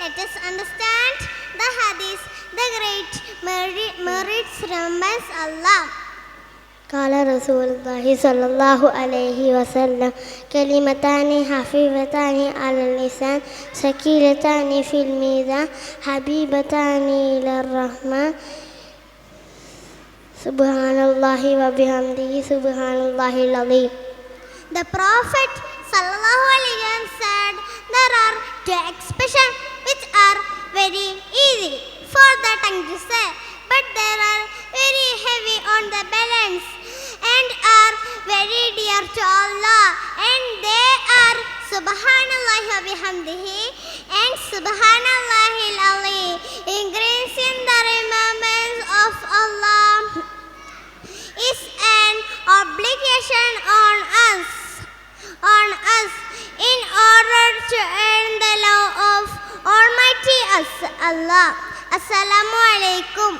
let us understand the hadith, the great merits remembers Allah. قال رسول الله صلى الله عليه وسلم كلمتان خفيفتان على اللسان ثقيلتان في الميزان حبيبتان إلى الرحمن سبحان الله وبحمده سبحان الله العظيم. The Prophet sallallahu alaihi wasallam said there are two expressions which are very easy for the tongue to say, but they are very heavy on the balance and are very dear to Allah, and they are Subhanallah wa bihamdihi and Subhanallahil Azim, increasing the remembrance of Allah is an obligation on us in order to earn the love of Almighty Allah. Assalamu alaikum.